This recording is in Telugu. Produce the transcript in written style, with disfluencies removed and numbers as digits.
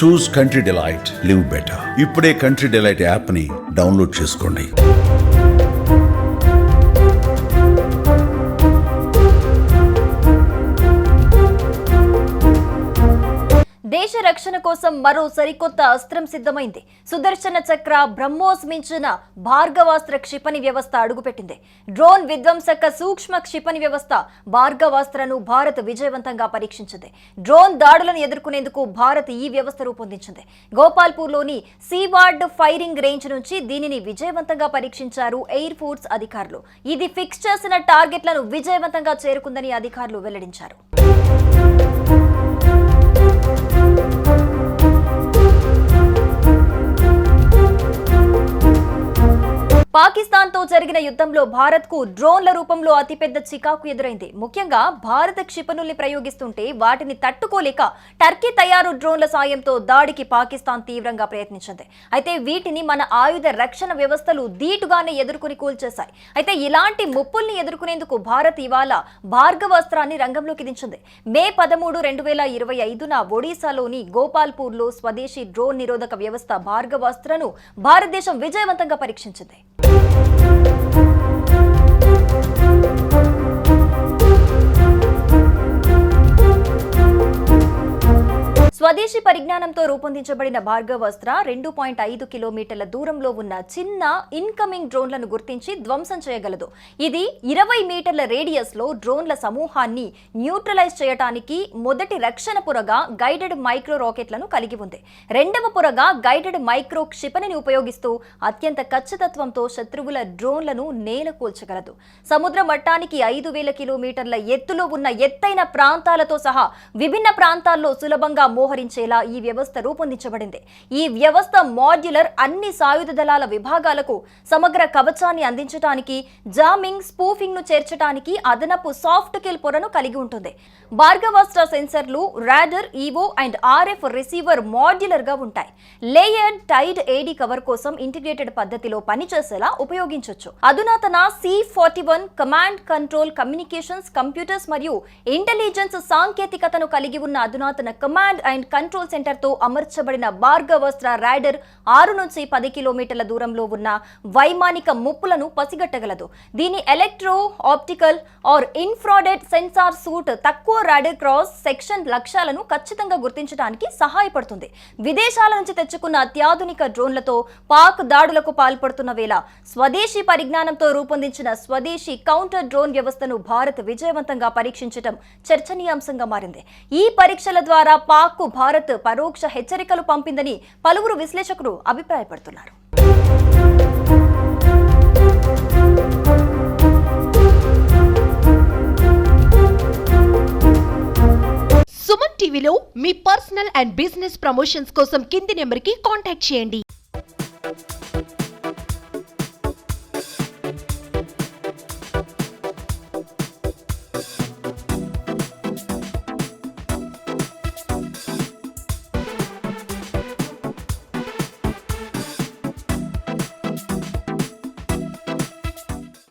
చూస్ కంట్రీ డిలైట్, లివ్ బెటర్. ఇప్పుడే కంట్రీ డిలైట్ యాప్ ని డౌన్లోడ్ చేసుకోండి. దేశ రక్షణ కోసం మరో సరికొత్త అస్త్రం సిద్ధమైంది. సుదర్శన చక్ర బ్రహ్మోస్ మించిన భార్గవాస్త్ర క్షిపణి వ్యవస్థ అడుగుపెట్టింది. డ్రోన్ విధ్వంసక సూక్ష్మ క్షిపణి వ్యవస్థ భార్గవాస్త్రను భారత్ విజయవంతంగా పరీక్షించింది. డ్రోన్ దాడులను ఎదుర్కొనేందుకు భారత్ ఈ వ్యవస్థ రూపొందించింది. గోపాల్పూర్లోని సీవార్డ్ ఫైరింగ్ రేంజ్ నుంచి దీనిని విజయవంతంగా పరీక్షించారు ఎయిర్ ఫోర్స్ అధికారులు. ఇది ఫిక్స్ చేసిన టార్గెట్లను విజయవంతంగా చేరుకుందని అధికారులు వెల్లడించారు. పాకిస్తాన్ తో జరిగిన యుద్ధంలో భారత్ కు డ్రోన్ల రూపంలో అతిపెద్ద చికాకు ఎదురైంది. ముఖ్యంగా భారత క్షిపణుల్ని ప్రయోగిస్తుంటే వాటిని తట్టుకోలేక టర్కీ తయారు డ్రోన్ల సాయంతో దాడికి పాకిస్తాన్ తీవ్రంగా ప్రయత్నించింది. అయితే వీటిని మన ఆయుధ రక్షణ వ్యవస్థలు ధీటుగానే ఎదుర్కొని కూల్చేశాయి. అయితే ఇలాంటి ముప్పుల్ని ఎదుర్కొనేందుకు భారత్ ఇవాళ భార్గవాస్త్రాన్ని రంగంలోకి దించింది. మే 13, 2025న ఒడిశాలోని గోపాల్పూర్లో స్వదేశీ డ్రోన్ నిరోధక వ్యవస్థ భార్గవాస్త్రను భారతదేశం విజయవంతంగా పరీక్షించింది. స్వదేశీ పరిజ్ఞానంతో రూపొందించబడిన భార్గవాస్త్ర 2.5 కిలోమీటర్ల దూరంలో ఉన్న చిన్న ఇన్కమింగ్ డ్రోన్లను గుర్తించి ధ్వంసం చేయగలదు. ఇది 20 మీటర్ల రేడియస్ లో డ్రోన్ల సమూహాన్ని న్యూట్రలైజ్ చేయడానికి మొదటి రక్షణ పొరగా గైడెడ్ మైక్రో రాకెట్లను కలిగి ఉంది. రెండవ పొరగా గైడెడ్ మైక్రో క్షిపణిని ఉపయోగిస్తూ అత్యంత ఖచ్చితత్వంతో శత్రువుల డ్రోన్లను నేలకూల్చగలదు. సముద్ర మట్టానికి 5000 కిలోమీటర్ల ఎత్తులో ఉన్న ఎత్తైన ప్రాంతాలతో సహా విభిన్న ప్రాంతాల్లో సులభంగా మోహరించేలా ఈ వ్యవస్థ రూపొందించబడింది. ఈ వ్యవస్థ మాడ్యులర్, అన్ని సాయుధ దళాల విభాగాలకు సమగ్ర కవచాన్ని అందించడానికి, జామింగ్, స్పూఫింగ్ ను చేర్చడానికి అదనపు సాఫ్ట్ కిల్ పొరను కలిగి ఉంటుంది. భార్గవాస్త్ర సెన్సర్లు, radar, EO and RF receiver modular గా ఉంటాయి. లేయర్డ్ టైడ్ ఏడీ కవర్ కోసం ఇంటిగ్రేటెడ్ పద్ధతిలో పనిచేసేలా ఉపయోగించవచ్చు. అధునాతన C-41 command control communications, computers మరియు ఇంటెలిజెన్స్ సాంకేతికతను కలిగి ఉన్న అధునాతన కమాండ్ అండ్ కంట్రోల్ సెంటర్ తో అమర్చబడిన భార్గవాస్త్ర రాడర్ 6 నుంచి 10 కిలోమీటర్ల దూరంలో ఉన్న వైమానిక ముప్పులను పసిగట్టగలదు. దీని electro optical or infrared sensor suite తక్కువ రాడర్ క్రాస్ సెక్షన్ లక్ష్యాలను ఖచ్చితంగా గుర్తించడానికి సహాయపడుతుంది. విదేశాల నుంచి తెచ్చుకున్న అత్యాధునిక డ్రోన్లతో పాక్ దాడులకు పాల్పడుతున్న వేళ స్వదేశీ పరిజ్ఞానంతో రూపొందించిన స్వదేశీ కౌంటర్ డ్రోన్ వ్యవస్థను భారత్ విజయవంతంగా పరీక్షించడం చర్చనీయాంశంగా మారింది. ఈ పరీక్షల ద్వారా పాక్ కు భారత్ పరోక్ష హెచ్చరికలు పంపిందని పలువురు విశ్లేషకులు అభిప్రాయపడుతున్నారు. సుమన్ టీవీలో మీ పర్సనల్ అండ్ బిజినెస్ ప్రమోషన్స్ కోసం కింది నెంబర్కి కాంటాక్ట్ చేయండి.